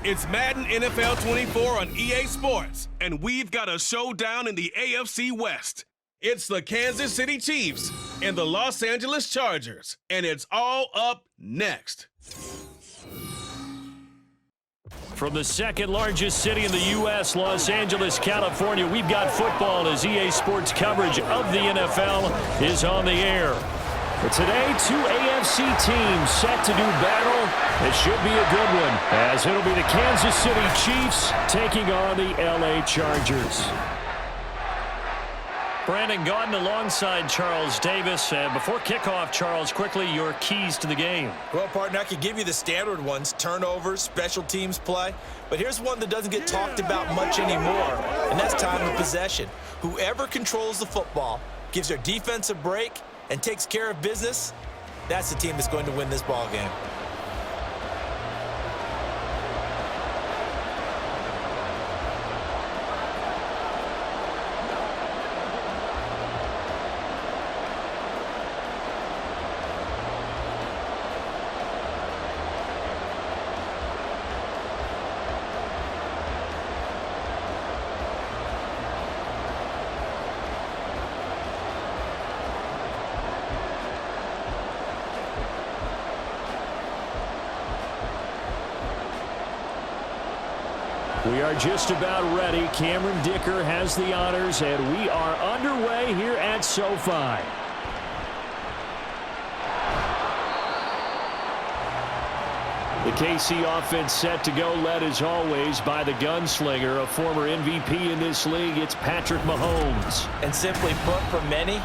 It's Madden NFL 24 on EA Sports, and we've got a showdown in the AFC West. It's the Kansas City Chiefs and the Los Angeles Chargers, and it's all up next. From the second largest city in the U.S., Los Angeles, California, we've got football as EA Sports coverage of the NFL is on the air. But today, two AFC teams set to do battle. It should be a good one, as it'll be the Kansas City Chiefs taking on the L.A. Chargers. Brandon Gaudin alongside Charles Davis. Before kickoff, Charles, quickly your keys to the game. Well, partner, I could give you the standard ones, turnovers, special teams play. But here's one that doesn't get talked about much anymore, and that's time of possession. Whoever controls the football, gives their defense a break, and takes care of business, that's the team that's going to win this ball game. We are just about ready. Cameron Dicker has the honors, and we are underway here at SoFi. The KC offense set to go, led as always by the gunslinger, a former MVP in this league. It's Patrick Mahomes. And simply put, for many,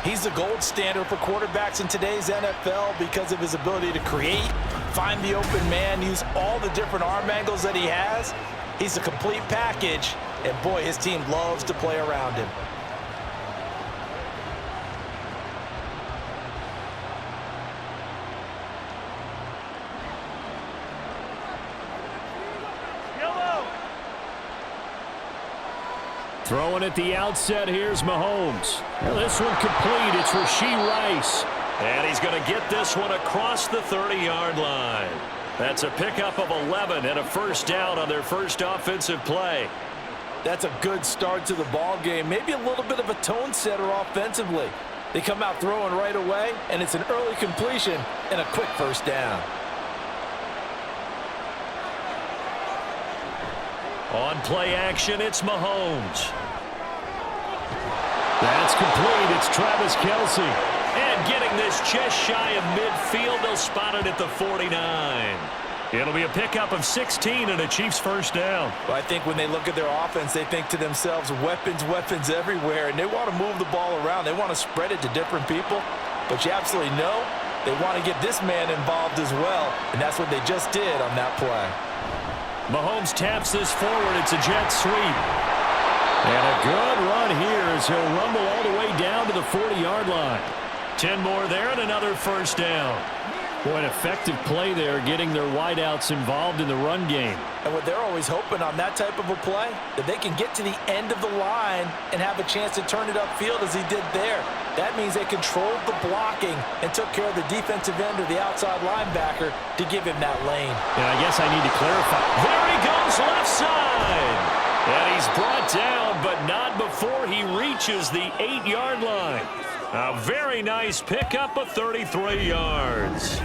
he's the gold standard for quarterbacks in today's NFL because of his ability to create, find the open man, use all the different arm angles that he has. He's a complete package, and boy, his team loves to play around him. Throwing at the outset, here's Mahomes. Well, this one complete. It's Rashee Rice. And he's going to get this one across the 30-yard line. That's a pickup of 11 and a first down on their first offensive play. That's a good start to the ball game. Maybe a little bit of a tone setter offensively. They come out throwing right away, and it's an early completion and a quick first down. On play action, it's Mahomes. That's complete. It's Travis Kelce. And getting this just shy of midfield, they'll spot it at the 49. It'll be a pickup of 16 and a Chiefs first down. Well, I think when they look at their offense, they think to themselves, weapons, weapons everywhere, and they want to move the ball around. They want to spread it to different people, but you absolutely know they want to get this man involved as well, and that's what they just did on that play. Mahomes taps this forward. It's a jet sweep. And a good run here as he'll rumble all the way down to the 40-yard line. 10 more there and another first down. Boy, an effective play there, getting their wideouts involved in the run game. And what they're always hoping on that type of a play, that they can get to the end of the line and have a chance to turn it upfield as he did there. That means they controlled the blocking and took care of the defensive end or the outside linebacker to give him that lane. And I guess I need to clarify. There he goes, left side. And he's brought down, but not before he reaches the 8-yard line. A very nice pickup of 33 yards.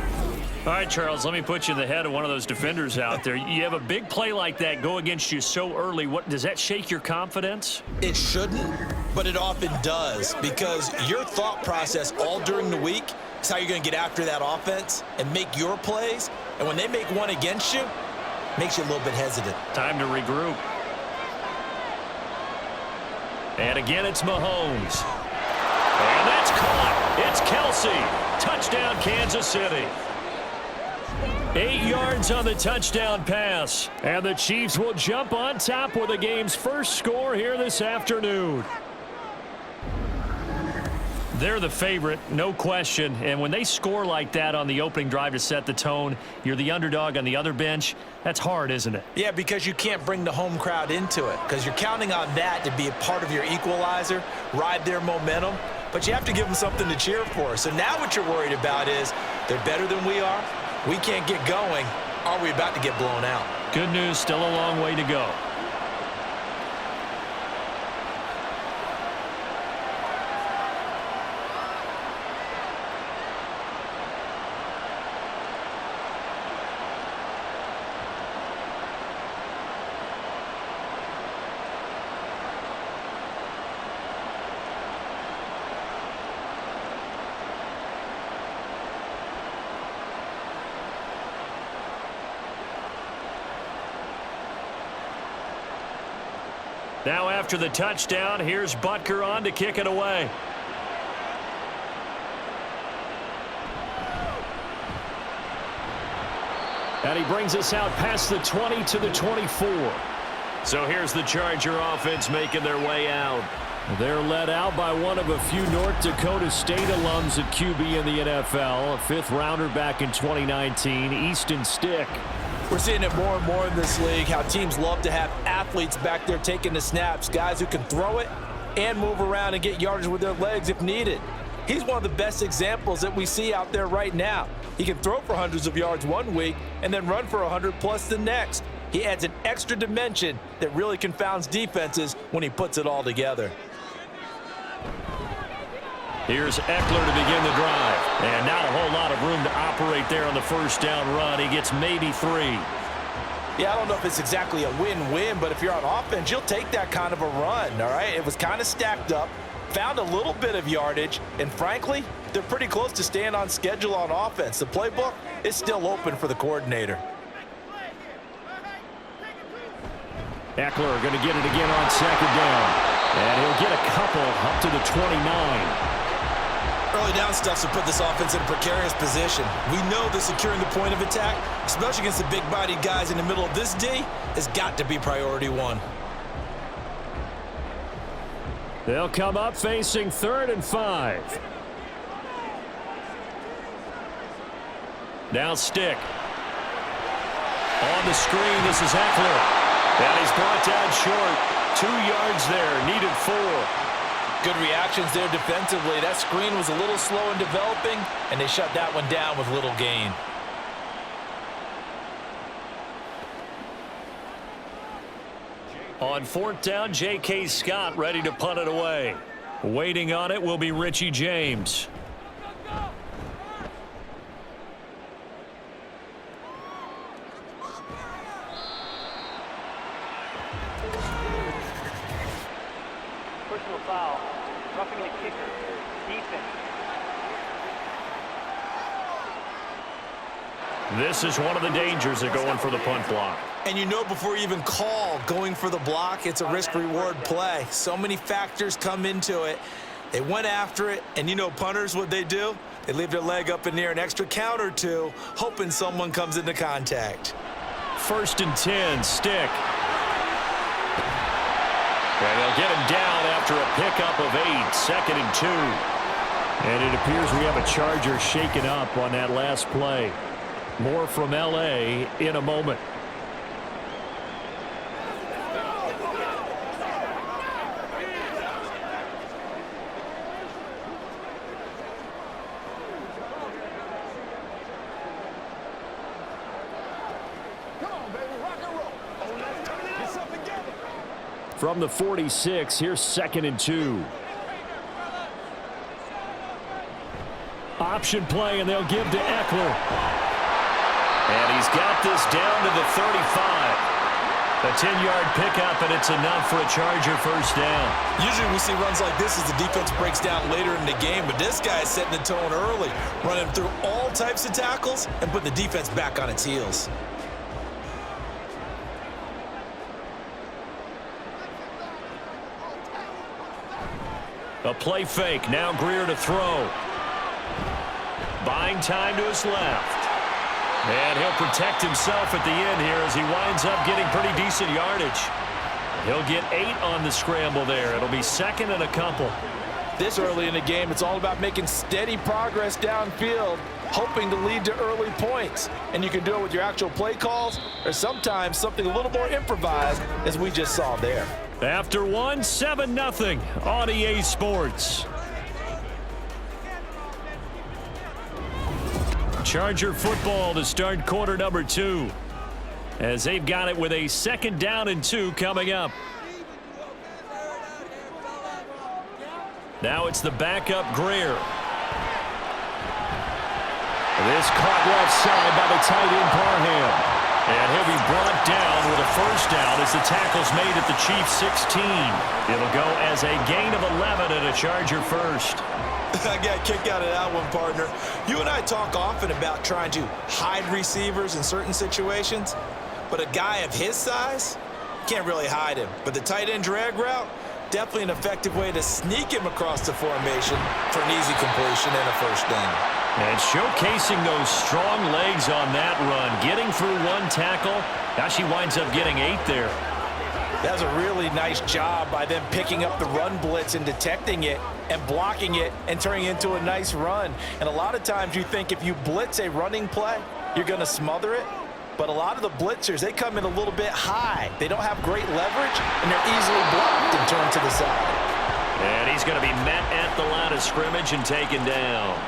All right, Charles, let me put you in the head of one of those defenders out there. You have a big play like that go against you so early. What does that shake your confidence? It shouldn't, but it often does, because your thought process all during the week is how you're going to get after that offense and make your plays. And when they make one against you, it makes you a little bit hesitant. Time to regroup. And again, it's Mahomes. And that's caught. It's Kelce. Touchdown, Kansas City. 8 yards on the touchdown pass. And the Chiefs will jump on top with the game's first score here this afternoon. They're the favorite, no question. And when they score like that on the opening drive to set the tone, you're the underdog on the other bench. That's hard, isn't it? Yeah, because you can't bring the home crowd into it, because you're counting on that to be a part of your equalizer, ride their momentum. But you have to give them something to cheer for. So now what you're worried about is they're better than we are. We can't get going. Are we about to get blown out? Good news, still a long way to go. Now after the touchdown, here's Butker on to kick it away. And he brings us out past the 20 to the 24. So here's the Charger offense making their way out. They're led out by one of a few North Dakota State alums at QB in the NFL, a fifth-rounder back in 2019, Easton Stick. We're seeing it more and more in this league, how teams love to have athletes back there taking the snaps, guys who can throw it and move around and get yardage with their legs if needed. He's one of the best examples that we see out there right now. He can throw for hundreds of yards one week and then run for 100+ the next. He adds an extra dimension that really confounds defenses when he puts it all together. Here's Eckler to begin the drive. And not a whole lot of room to operate there on the first down run. He gets maybe 3. Yeah, I don't know if it's exactly a win-win, but if you're on offense, you'll take that kind of a run, all right? It was kind of stacked up, found a little bit of yardage, and frankly, they're pretty close to staying on schedule on offense. The playbook is still open for the coordinator. Eckler going to get it again on second down. And he'll get a couple up to the 29. Early down stuff to put this offense in a precarious position. We know that securing the point of attack, especially against the big-bodied guys in the middle of this D, has got to be priority one. They'll come up facing 3rd and 5. Now Stick. On the screen, this is Eckler. And he's brought down short. 2 yards there, needed 4. Good reactions there defensively. That screen was a little slow in developing, and they shut that one down with little gain. On 4th down, J.K. Scott ready to punt it away. Waiting on it will be Richie James. Personal foul, roughing the kicker, defense. This is one of the dangers of going for the punt block. And you know before you even call going for the block, it's a risk-reward play. So many factors come into it. They went after it, and you know punters, what they do? They leave their leg up in the air an extra count or two, hoping someone comes into contact. 1st and 10, Stick. And they'll get him down after a pickup of 8, 2nd and 2. And it appears we have a Charger shaken up on that last play. More from L.A. in a moment. From the 46, here's 2nd and 2. Option play, and they'll give to Eckler. And he's got this down to the 35. A 10-yard pickup, and it's enough for a Charger first down. Usually we see runs like this as the defense breaks down later in the game, but this guy is setting the tone early, running through all types of tackles and putting the defense back on its heels. A play fake. Now Greer to throw. Buying time to his left. And he'll protect himself at the end here as he winds up getting pretty decent yardage. He'll get 8 on the scramble there. It'll be 2nd and a couple. This early in the game, it's all about making steady progress downfield, hoping to lead to early points. And you can do it with your actual play calls or sometimes something a little more improvised, as we just saw there. After 1, 7-0 on EA Sports. Charger football to start quarter number 2. as they've got it with a 2nd down and 2 coming up. Now it's the backup Greer. This caught left side by the tight end Parham. And he'll be brought down with a 1st down as the tackle's made at the Chiefs' 16. It'll go as a gain of 11 and a Charger first. I got a kick out of that one, partner. You and I talk often about trying to hide receivers in certain situations, but a guy of his size can't really hide him. But the tight end drag route, definitely an effective way to sneak him across the formation for an easy completion and a 1st down. And showcasing those strong legs on that run, getting through 1 tackle. Now she winds up getting 8 there. That was a really nice job by them picking up the run blitz and detecting it and blocking it and turning it into a nice run. And a lot of times you think if you blitz a running play, you're going to smother it. But a lot of the blitzers, they come in a little bit high. They don't have great leverage, and they're easily blocked and turned to the side. And he's going to be met at the line of scrimmage and taken down.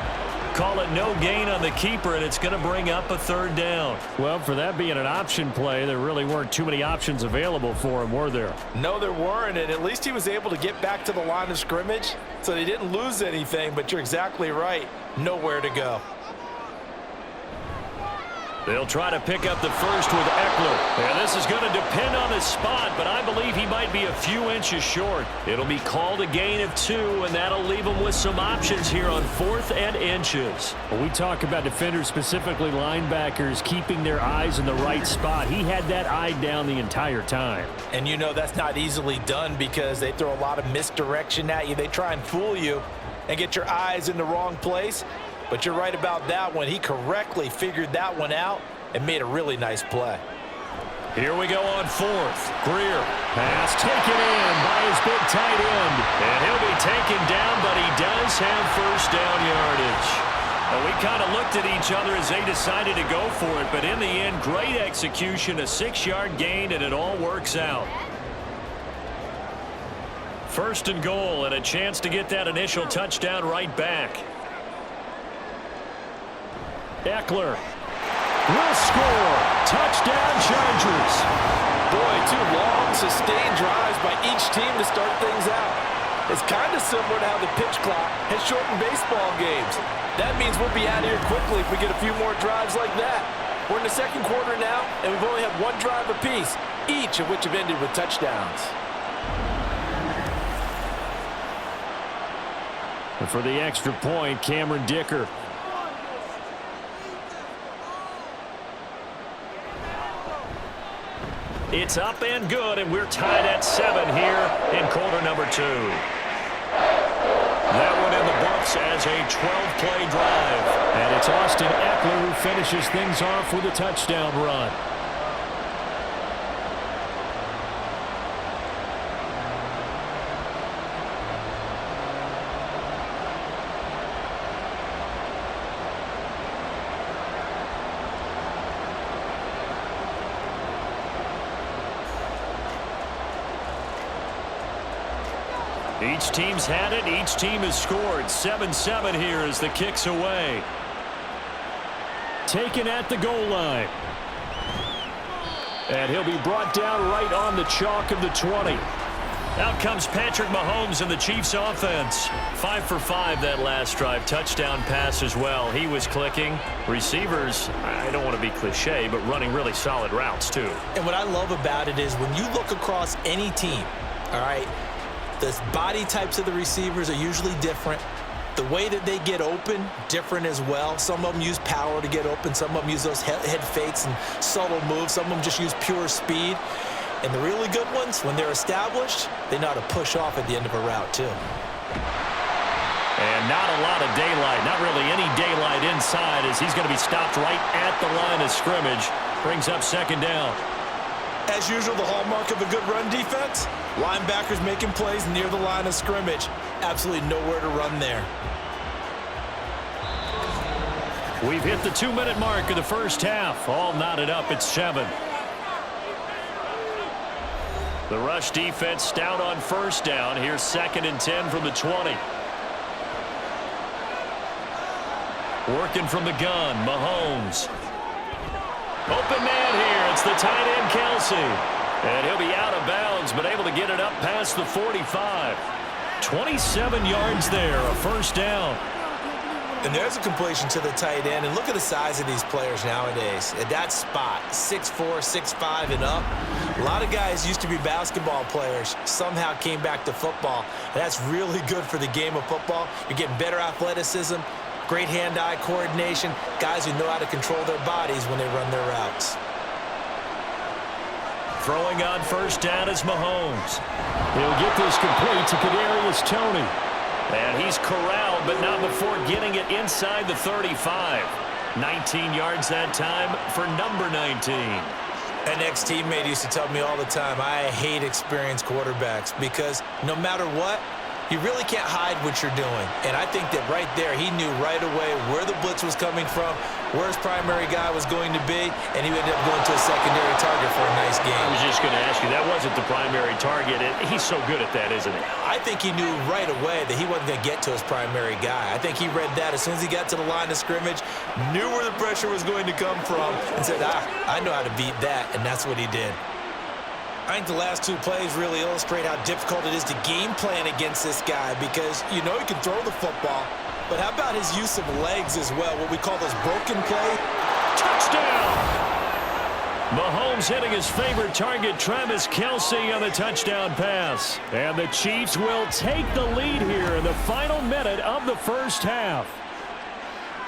Call it no gain on the keeper, and it's going to bring up a 3rd down. Well, for that being an option play, there really weren't too many options available for him, were there? No, there weren't, and at least he was able to get back to the line of scrimmage, so they didn't lose anything, but you're exactly right. Nowhere to go. They'll try to pick up the 1st with Eckler. And this is going to depend on his spot, but I believe he might be a few inches short. It'll be called a gain of 2, and that'll leave him with some options here on 4th and inches. When we talk about defenders, specifically linebackers, keeping their eyes in the right spot, he had that eye down the entire time. And you know that's not easily done because they throw a lot of misdirection at you. They try and fool you and get your eyes in the wrong place. But you're right about that one. He correctly figured that one out and made a really nice play. Here we go on 4th. Greer. Pass taken in by his big tight end. And he'll be taken down, but he does have 1st down yardage. Well, we kind of looked at each other as they decided to go for it, but in the end, great execution, a 6-yard gain, and it all works out. 1st and goal, and a chance to get that initial touchdown right back. Eckler will score. Touchdown, Chargers. Boy, 2 long, sustained drives by each team to start things out. It's kind of similar to how the pitch clock has shortened baseball games. That means we'll be out of here quickly if we get a few more drives like that. We're in the 2nd quarter now, and we've only had 1 drive apiece, each of which have ended with touchdowns. And for the extra point, Cameron Dicker. It's up and good, and we're tied at 7 here in quarter number 2. That one in the books as a 12-play drive. And it's Austin Eckler who finishes things off with a touchdown run. Each team's had it. Each team has scored. 7-7 here as the kick's away. Taken at the goal line. And he'll be brought down right on the chalk of the 20. Out comes Patrick Mahomes and the Chiefs offense. 5 for 5 that last drive. Touchdown pass as well. He was clicking. Receivers, I don't want to be cliche, but running really solid routes too. And what I love about it is when you look across any team, all right, the body types of the receivers are usually different. The way that they get open, different as well. Some of them use power to get open. Some of them use those head fakes and subtle moves. Some of them just use pure speed. And the really good ones, when they're established, they know how to push off at the end of a route, too. And not a lot of daylight, not really any daylight inside as he's going to be stopped right at the line of scrimmage. Brings up 2nd down. As usual, the hallmark of a good run defense, linebackers making plays near the line of scrimmage. Absolutely nowhere to run there. We've hit the 2-minute mark of the first half. All knotted up at 7. The rush defense stout on 1st down. Here's 2nd and 10 from the 20. Working from the gun, Mahomes. Open man here. It's the tight end, Kelsey. And he'll be out of bounds, but able to get it up past the 45. 27 yards there, a first down. And there's a completion to the tight end. And look at the size of these players nowadays. At that spot, 6'4", 6'5", and up. A lot of guys used to be basketball players, somehow came back to football. And that's really good for the game of football. You're getting better athleticism, great hand-eye coordination, guys who know how to control their bodies when they run their routes. Throwing on first down is Mahomes. He'll get this complete to Kadarius Toney. And he's corralled, but not before getting it inside the 35. 19 yards that time for number 19. An ex-teammate used to tell me all the time, I hate experienced quarterbacks because no matter what, you really can't hide what you're doing. And I think that right there, he knew right away where the blitz was coming from, where his primary guy was going to be, and he ended up going to a secondary target for a nice game. I was just going to ask you, that wasn't the primary target. He's so good at that, isn't he? I think he knew right away that he wasn't going to get to his primary guy. I think he read that as soon as he got to the line of scrimmage, knew where the pressure was going to come from, and said, I know how to beat that, and that's what he did. I think the last two plays really illustrate how difficult it is to game plan against this guy because you know he can throw the football, but how about his use of legs as well, what we call those broken play? Touchdown! Mahomes hitting his favorite target, Travis Kelce, on the touchdown pass. And the Chiefs will take the lead here in the final minute of the first half.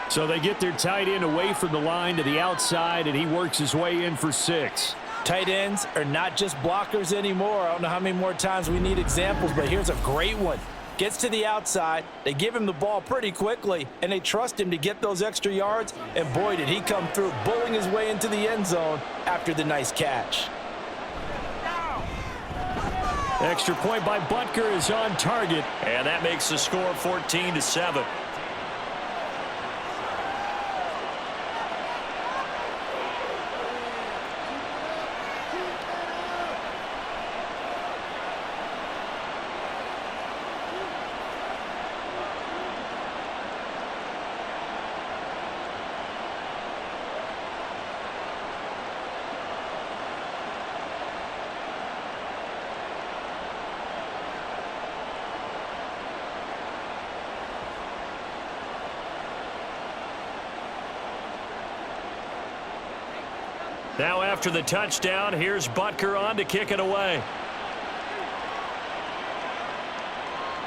So they get their tight end away from the line to the outside, and he works his way in for 6. Tight ends are not just blockers anymore. I don't know how many more times we need examples, but here's a great one. Gets to the outside, they give him the ball pretty quickly, and they trust him to get those extra yards, and boy, did he come through, bullying his way into the end zone after the nice catch. Extra point by Butker is on target, and that makes the score 14-7. Now after the touchdown, here's Butker on to kick it away.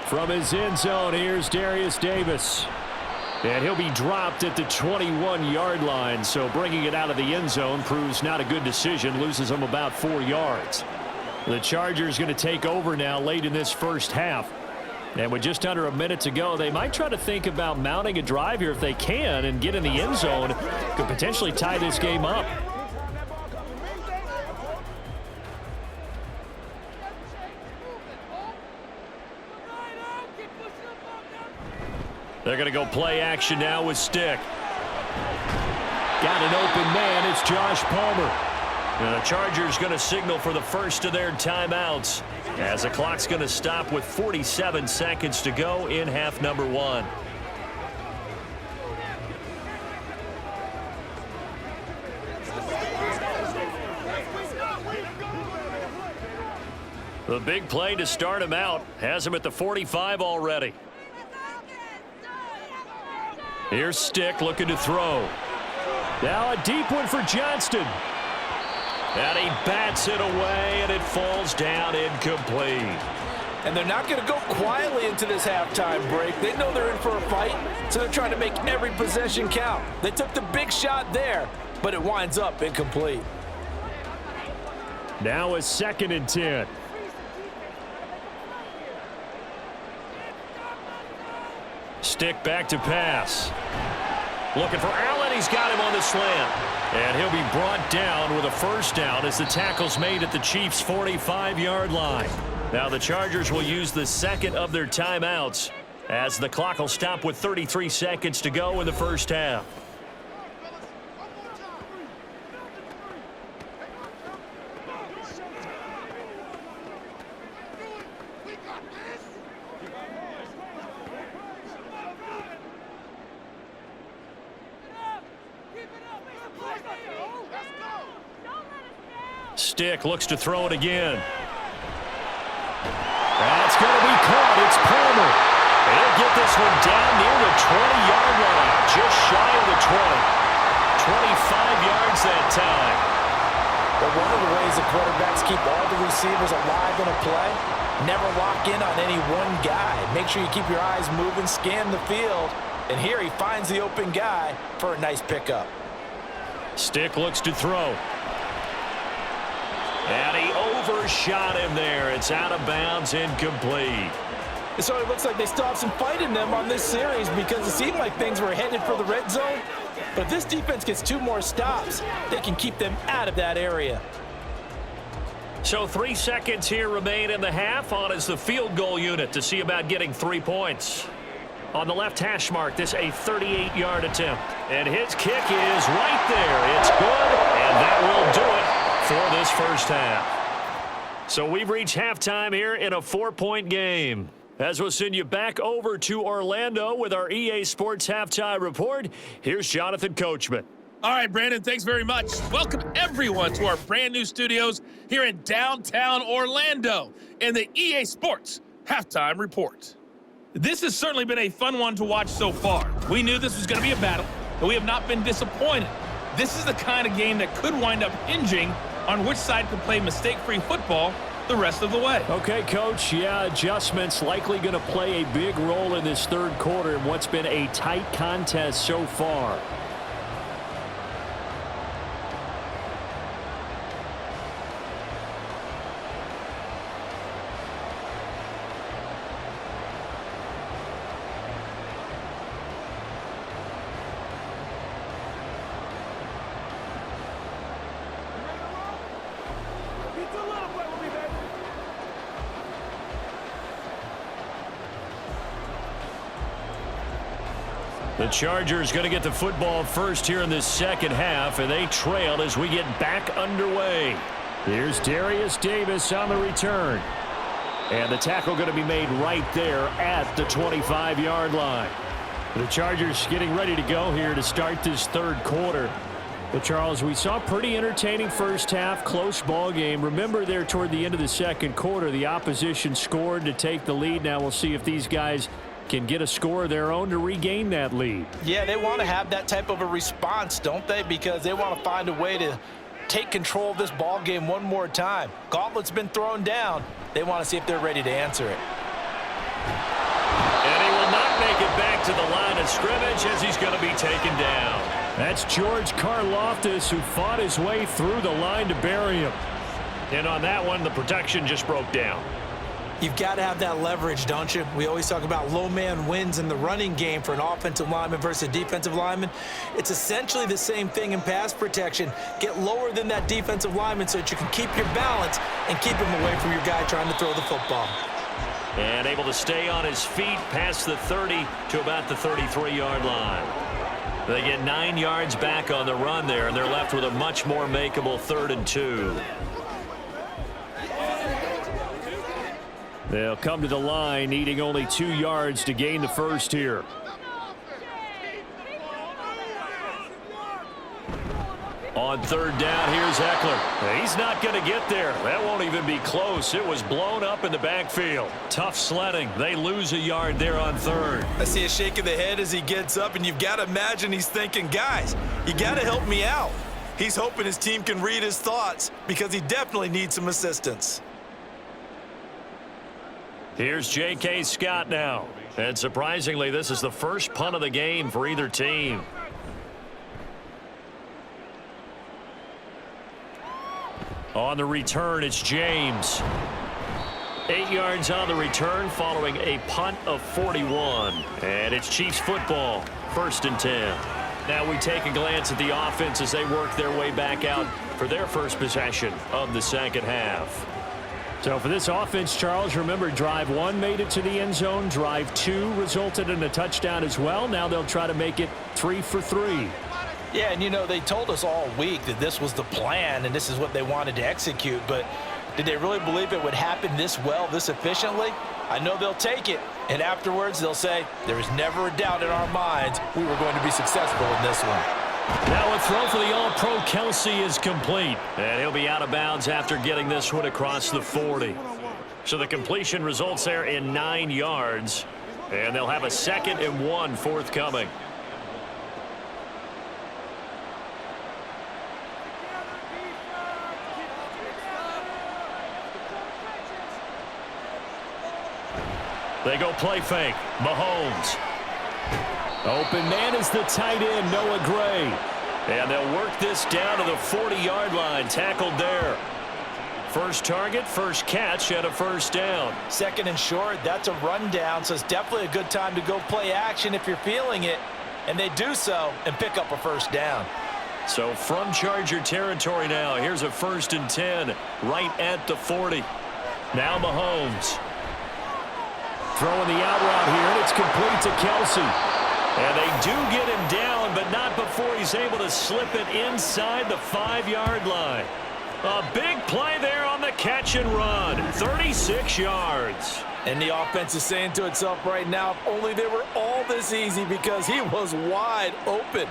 From his end zone, here's Darius Davis. And he'll be dropped at the 21-yard line, so bringing it out of the end zone proves not a good decision, loses him about 4 yards. The Chargers going to take over now late in this first half. And with just under a minute to go, they might try to think about mounting a drive here if they can and get in the end zone. Could potentially tie this game up. They're going to go play action now with Stick. Got an open man. It's Josh Palmer. And the Chargers going to signal for the first of their timeouts as the clock's going to stop with 47 seconds to go in half number 1. The big play to start him out has him at the 45 already. Here's Stick looking to throw. Now a deep one for Johnston. And he bats it away, and it falls down incomplete. And they're not going to go quietly into this halftime break. They know they're in for a fight, so they're trying to make every possession count. They took the big shot there, but it winds up incomplete. Now a 2nd and 10. Stick back to pass. Looking for Allen. He's got him on the slant. And he'll be brought down with a first down as the tackle's made at the Chiefs' 45-yard line. Now the Chargers will use the second of their timeouts as the clock will stop with 33 seconds to go in the first half. Let's go! Stick looks to throw it again. That's going to be caught. It's Palmer. He'll get this one down near the 20-yard line, just shy of the 20. 25 yards that time. But one of the ways the quarterbacks keep all the receivers alive in a play, never lock in on any one guy. Make sure you keep your eyes moving, scan the field, and here he finds the open guy for a nice pickup. Stick looks to throw. And he overshot him there. It's out of bounds, incomplete. So it looks like they still have some fight in them on this series because it seemed like things were headed for the red zone. But if this defense gets 2 more stops, they can keep them out of that area. So 3 seconds here remain in the half. On is the field goal unit to see about getting 3 points. On the left hash mark, this a 38-yard attempt. And his kick is right there. It's good, and that will do it for this first half. So we've reached halftime here in a 4-point game. As we'll send you back over to Orlando with our EA Sports Halftime Report, here's Jonathan Coachman. All right, Brandon, thanks very much. Welcome, everyone, to our brand-new studios here in downtown Orlando in the EA Sports Halftime Report. This has certainly been a fun one to watch so far. We knew this was going to be a battle, but we have not been disappointed. This is the kind of game that could wind up hinging on which side can play mistake-free football the rest of the way. Okay, Coach. Yeah, adjustments likely going to play a big role in this third quarter in what's been a tight contest so far. The Chargers going to get the football first here in this second half, and they trail as we get back underway. Here's Darius Davis on the return. And the tackle going to be made right there at the 25-yard line. The Chargers getting ready to go here to start this third quarter. But, Charles, we saw a pretty entertaining first half, close ball game. Remember there toward the end of the second quarter, the opposition scored to take the lead. Now we'll see if these guys can get a score of their own to regain that lead. Yeah, they want to have that type of a response, don't they? Because they want to find a way to take control of this ball game one more time. Gauntlet's been thrown down. They want to see if they're ready to answer it. And he will not make it back to the line of scrimmage as he's going to be taken down. That's George Karlaftis, who fought his way through the line to bury him. And on that one, the protection just broke down. You've got to have that leverage, don't you? We always talk about low man wins in the running game for an offensive lineman versus a defensive lineman. It's essentially the same thing in pass protection. Get lower than that defensive lineman so that you can keep your balance and keep him away from your guy trying to throw the football. And able to stay on his feet past the 30 to about the 33-yard line. They get 9 yards back on the run there, and they're left with a much more makeable 3rd and 2. They'll come to the line, needing only 2 yards to gain the first here. On 3rd down, here's Eckler. He's not going to get there. That won't even be close. It was blown up in the backfield. Tough sledding. They lose a yard there on 3rd. I see a shake of the head as he gets up, and you've got to imagine he's thinking, guys, you got to help me out. He's hoping his team can read his thoughts because he definitely needs some assistance. Here's J.K. Scott now. And surprisingly, this is the first punt of the game for either team. On the return, it's James. 8 yards on the return following a punt of 41. And it's Chiefs football, 1st and 10. Now we take a glance at the offense as they work their way back out for their first possession of the second half. So for this offense, Charles, remember, drive 1 made it to the end zone. Drive 2 resulted in a touchdown as well. Now they'll try to make it 3 for 3. Yeah, and you know, they told us all week that this was the plan and this is what they wanted to execute, but did they really believe it would happen this well, this efficiently? I know they'll take it, and afterwards they'll say, there was never a doubt in our minds we were going to be successful in this one. Now a throw for the All-Pro Kelsey is complete. And he'll be out of bounds after getting this one across the 40. So the completion results there in 9 yards. And they'll have a 2nd and 1 forthcoming. They go play fake. Mahomes. Open man is the tight end, Noah Gray. And they'll work this down to the 40-yard line. Tackled there. First target, first catch, and a first down. 2nd and short, that's a rundown, so it's definitely a good time to go play action if you're feeling it. And they do so and pick up a first down. So from Charger territory now, here's a 1st and 10 right at the 40. Now Mahomes. Throwing the out route here, and it's complete to Kelsey. And they do get him down, but not before he's able to slip it inside the 5-yard line. A big play there on the catch and run. 36 yards. And the offense is saying to itself right now, if only they were all this easy, because he was wide open.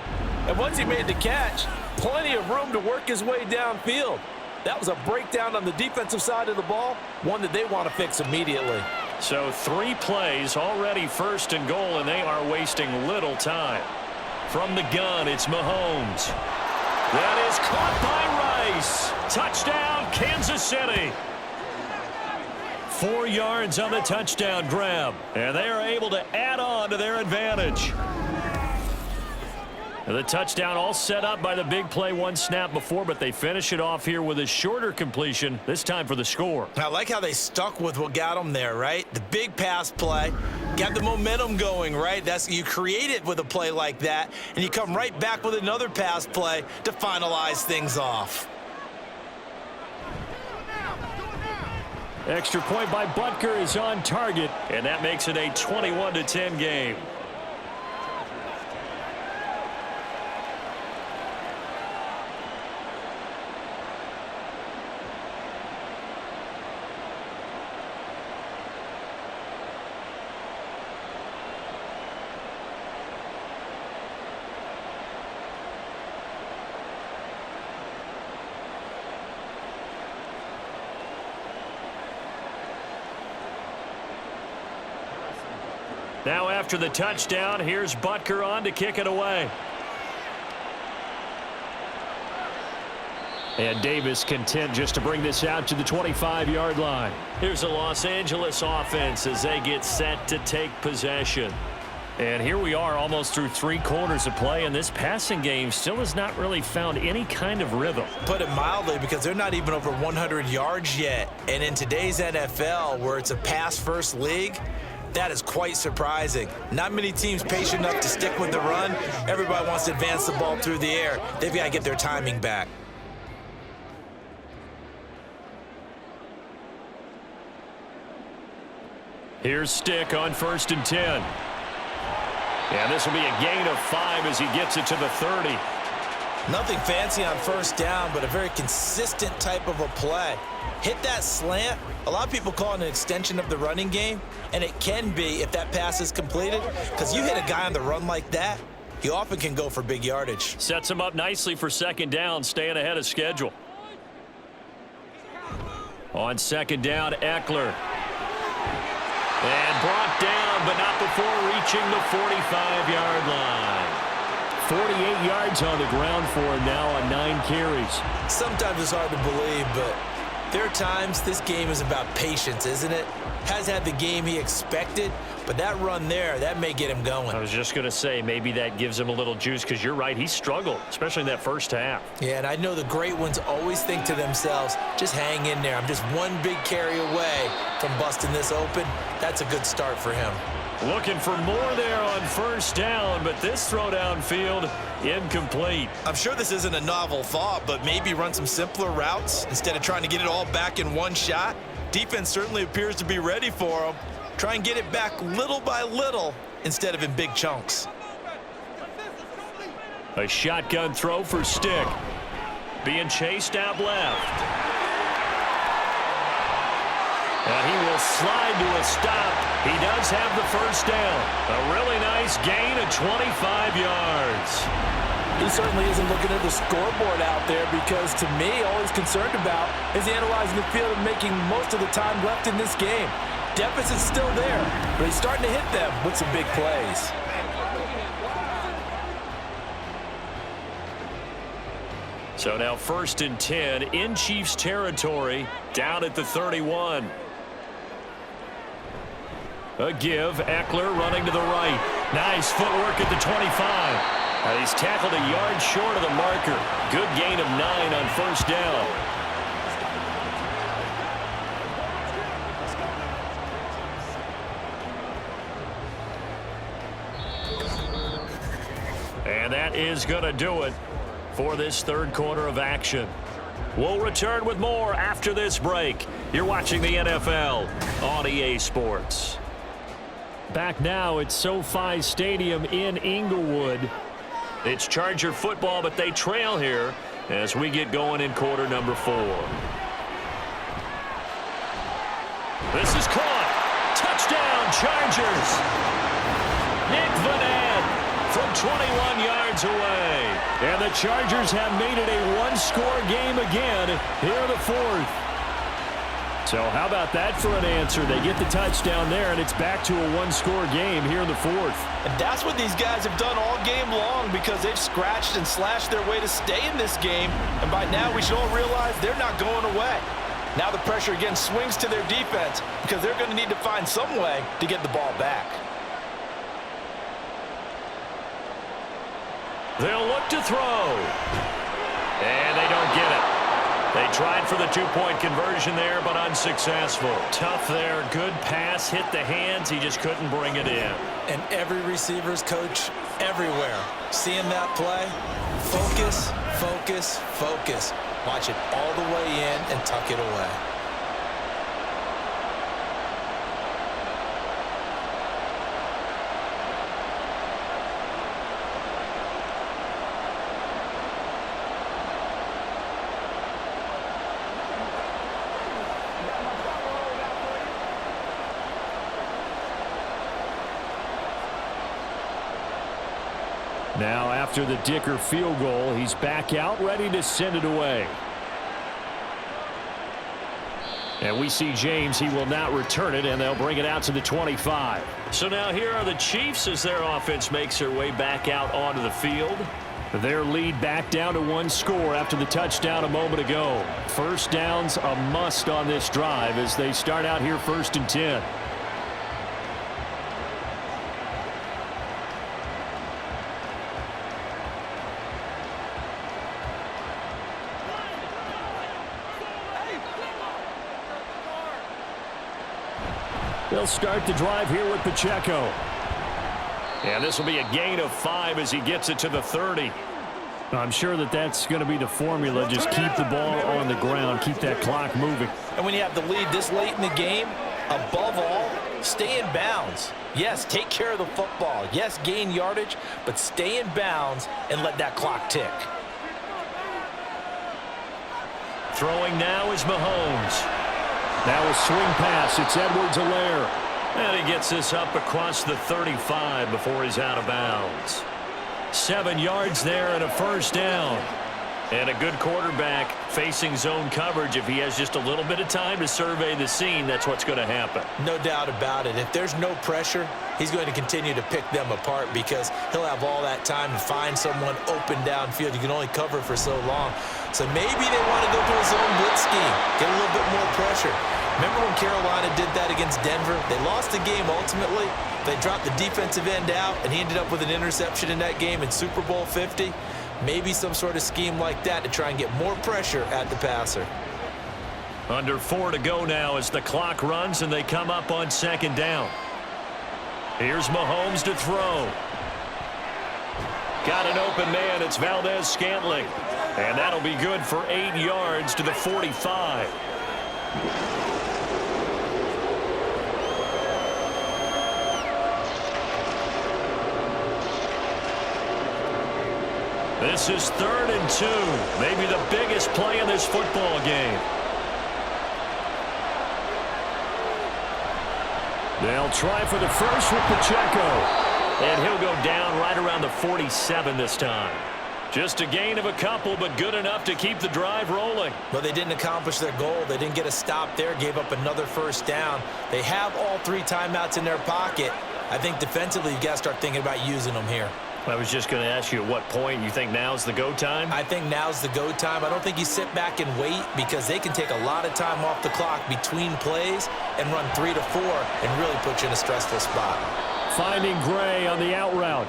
And once he made the catch, plenty of room to work his way downfield. That was a breakdown on the defensive side of the ball, one that they want to fix immediately. So 3 plays, already 1st and goal, and they are wasting little time. From the gun, it's Mahomes. That is caught by Rice. Touchdown, Kansas City. 4 yards on the touchdown grab, and they are able to add on to their advantage. The touchdown all set up by the big play 1 snap before, but they finish it off here with a shorter completion, this time for the score. I like how they stuck with what got them there, right? The big pass play, got the momentum going, right? That's, you create it with a play like that, and you come right back with another pass play to finalize things off. Extra point by Butker is on target, and that makes it a 21-10 game. Now after the touchdown, here's Butker on to kick it away. And Davis content just to bring this out to the 25-yard line. Here's the Los Angeles offense as they get set to take possession. And here we are almost through 3 quarters of play, and this passing game still has not really found any kind of rhythm. Put it mildly, because they're not even over 100 yards yet. And in today's NFL, where it's a pass-first league, that is quite surprising. Not many teams patient enough to stick with the run. Everybody wants to advance the ball through the air. They've got to get their timing back. Here's Stick on 1st and 10. And this will be a gain of 5 as he gets it to the 30. Nothing fancy on 1st down, but a very consistent type of a play. Hit that slant. A lot of people call it an extension of the running game, and it can be if that pass is completed, because you hit a guy on the run like that, he often can go for big yardage. Sets him up nicely for 2nd down, staying ahead of schedule. On 2nd down, Eckler. And brought down, but not before reaching the 45-yard line. 48 yards on the ground for him now on 9 carries. Sometimes it's hard to believe, but there are times this game is about patience, isn't it? Has had the game he expected, but that run there, that may get him going. I was just going to say, maybe that gives him a little juice, because you're right, he struggled, especially in that first half. Yeah, and I know the great ones always think to themselves, just hang in there. I'm just one big carry away from busting this open. That's a good start for him. Looking for more there on 1st down, but this throw downfield incomplete. I'm sure this isn't a novel thought, but maybe run some simpler routes instead of trying to get it all back in one shot. Defense certainly appears to be ready for him. Try and get it back little by little instead of in big chunks. A shotgun throw for Stick. Being chased out left. And he will slide to a stop. He does have the 1st down. A really nice gain of 25 yards. He certainly isn't looking at the scoreboard out there because, to me, all he's concerned about is analyzing the field and making most of the time left in this game. Deficit's still there, but he's starting to hit them with some big plays. So now 1st and 10 in Chiefs territory, down at the 31. A give, Eckler running to the right. Nice footwork at the 25. He's tackled a yard short of the marker. Good gain of 9 on 1st down. And that is going to do it for this 3rd quarter of action. We'll return with more after this break. You're watching the NFL on EA Sports. Back now at SoFi Stadium in Inglewood. It's Charger football, but they trail here as we get going in quarter number 4. This is caught. Touchdown, Chargers. Nick Vannett from 21 yards away. And the Chargers have made it a one-score game again here in the 4th. So how about that for an answer? They get the touchdown there, and it's back to a one-score game here in the 4th. And that's what these guys have done all game long because they've scratched and slashed their way to stay in this game. And by now, we should all realize they're not going away. Now the pressure again swings to their defense because they're going to need to find some way to get the ball back. They'll look to throw. And they don't get it. They tried for the two-point conversion there, but unsuccessful. Tough there. Good pass. Hit the hands. He just couldn't bring it in. And every receiver's coach everywhere. Seeing that play, focus, focus, focus. Watch it all the way in and tuck it away. Now after the Dicker field goal, he's back out ready to send it away. And we see James. He will not return it, and they'll bring it out to the 25. So now here are the Chiefs as their offense makes their way back out onto the field. Their lead back down to one score after the touchdown a moment ago. First down's a must on this drive as they start out here 1st and 10. They'll start the drive here with Pacheco. And this will be a gain of 5 as he gets it to the 30. I'm sure that that's going to be the formula. Just keep the ball on the ground. Keep that clock moving. And when you have the lead this late in the game, above all, stay in bounds. Yes, take care of the football. Yes, gain yardage, but stay in bounds and let that clock tick. Throwing now is Mahomes. Now a swing pass. It's Edwards-Helaire. And he gets this up across the 35 before he's out of bounds. 7 yards there and a first down. And a good quarterback facing zone coverage. If he has just a little bit of time to survey the scene, that's what's going to happen. No doubt about it. If there's no pressure, he's going to continue to pick them apart because he'll have all that time to find someone open downfield. You can only cover for so long. So maybe they want to go to a zone blitz scheme, get a little bit more pressure. Remember when Carolina did that against Denver? They lost the game ultimately. They dropped the defensive end out, and he ended up with an interception in that game in Super Bowl 50. Maybe some sort of scheme like that to try and get more pressure at the passer. Under 4 to go now as the clock runs and they come up on 2nd down. Here's Mahomes to throw. Got an open man. It's Valdez-Scantling. And that'll be good for 8 yards to the 45. This is 3rd and 2. Maybe the biggest play in this football game. They'll try for the first with Pacheco. And he'll go down right around the 47 this time. Just a gain of a couple, but good enough to keep the drive rolling. Well, they didn't accomplish their goal. They didn't get a stop there, gave up another first down. They have all 3 timeouts in their pocket. I think defensively, you've got to start thinking about using them here. I was just going to ask you at what point you think now's the go time? I think now's the go time. I don't think you sit back and wait because they can take a lot of time off the clock between plays and run 3 to 4 and really put you in a stressful spot. Finding Gray on the out route.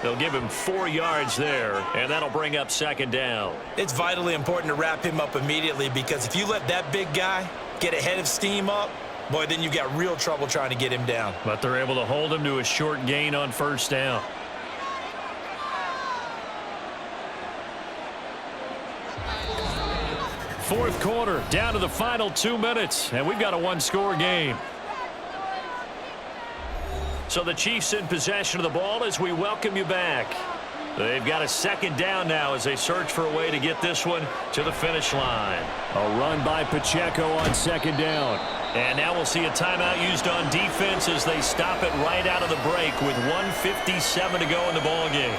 They'll give him 4 yards there, and that'll bring up second down. It's vitally important to wrap him up immediately because if you let that big guy get a head of steam up, boy, then you got real trouble trying to get him down. But they're able to hold him to a short gain on first down. Fourth quarter, down to the final 2 minutes, and we've got a 1-score game. So the Chiefs in possession of the ball as we welcome you back. They've got a second down now as they search for a way to get this one to the finish line. A run by Pacheco on second down. And now we'll see a timeout used on defense as they stop it right out of the break with 1:57 to go in the ball game.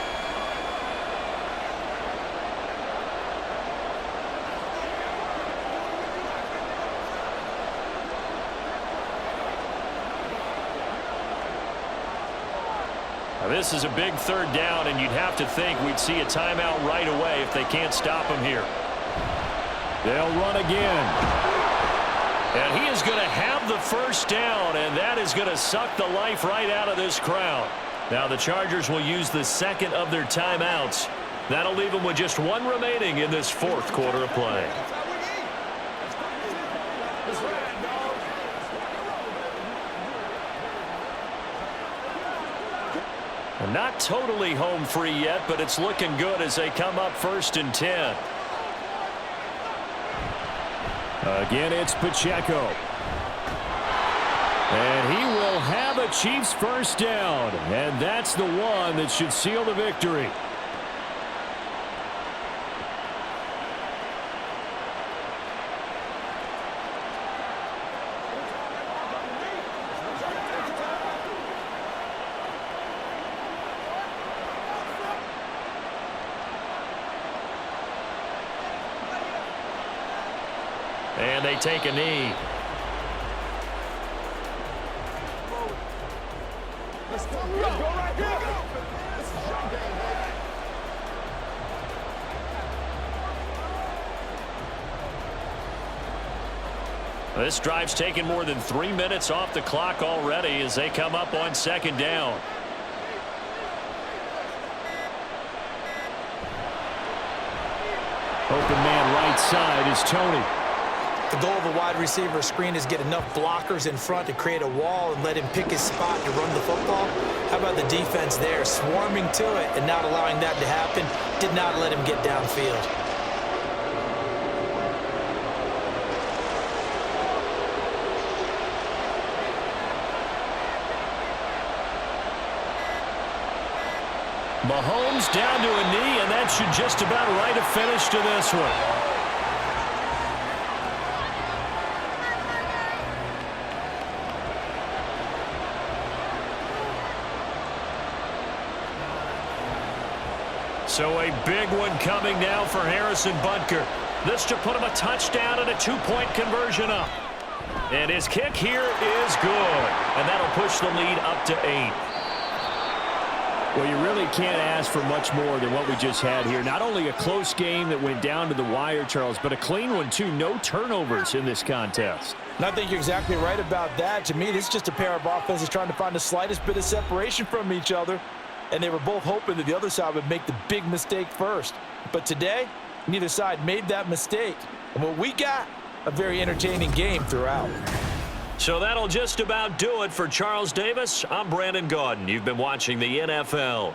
This is a big third down, and you'd have to think we'd see a timeout right away if they can't stop him here. They'll run again. And he is going to have the first down, and that is going to suck the life right out of this crowd. Now the Chargers will use the second of their timeouts. That'll leave them with just 1 remaining in this fourth quarter of play. Not totally home free yet, but it's looking good as they come up 1st and 10. Again, it's Pacheco. And he will have a Chiefs first down, and that's the one that should seal the victory. And they take a knee. This drive's taken more than 3 minutes off the clock already as they come up on second down. Open man right side is Tony. The goal of a wide receiver screen is get enough blockers in front to create a wall and let him pick his spot to run the football. How about the defense there, swarming to it and not allowing that to happen? Did not let him get downfield. Mahomes down to a knee, and that should just about write a finish to this one. So a big one coming now for Harrison Butker. This to put him a touchdown and a 2-point conversion up. And his kick here is good. And that'll push the lead up to 8. Well, you really can't ask for much more than what we just had here. Not only a close game that went down to the wire, Charles, but a clean one, too. No turnovers in this contest. And I think you're exactly right about that. To me, this is just a pair of offenses trying to find the slightest bit of separation from each other. And they were both hoping that the other side would make the big mistake first. But today, neither side made that mistake. And what we got, a very entertaining game throughout. So that'll just about do it for Charles Davis. I'm Brandon Gaudin. You've been watching the NFL